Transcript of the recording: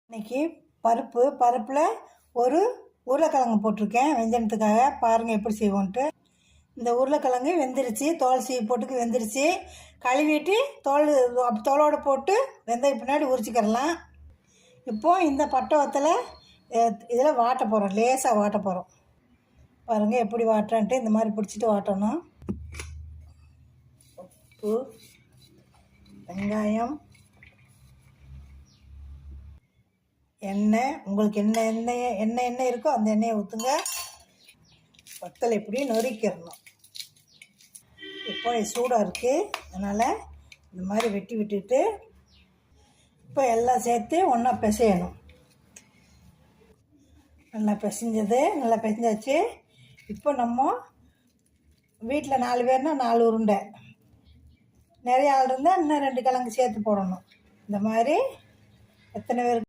இன்றைக்கி பருப்பில் ஒரு உருளைக்கிழங்கு போட்டிருக்கேன் வெஞ்சனத்துக்காக. பாருங்கள் எப்படி செய்வோன்ட்டு. இந்த உருளைக்கிழங்கு வெந்துருச்சு, தோல் சீவி போட்டுக்கு வெந்துருச்சு. கழுவிட்டு தோலோடு போட்டு வெந்தய பின்னாடி உரிச்சிக்கிறலாம். இப்போது இந்த பட்டை வத்தலை இதில் வாட்ட போகிறோம், லேசாக வாட்ட போகிறோம். பாருங்கள் எப்படி வாட்டுறேன்ட்டு. இந்த மாதிரி பிடிச்சிட்டு வாட்டணும். உப்பு, வெங்காயம், எண்ணெய், உங்களுக்கு எண்ணெய் இருக்கோ அந்த எண்ணெயை ஊற்றுங்க. வத்தலை இப்படி நொறுக்கிடணும். இப்போ சூடாக இருக்குது, அதனால் இந்த மாதிரி வெட்டி விட்டுட்டு இப்போ எல்லாம் சேர்த்து ஒன்றா பிசையணும். நல்லா பிசைஞ்சாச்சு. இப்போ நம்ம வீட்டில் 4 பேர்னால் 4 உருண்டை, நிறைய ஆள் இருந்தால் இன்னும் 2 கிழங்கு சேர்த்து போடணும். இந்த மாதிரி எத்தனை பேருக்கு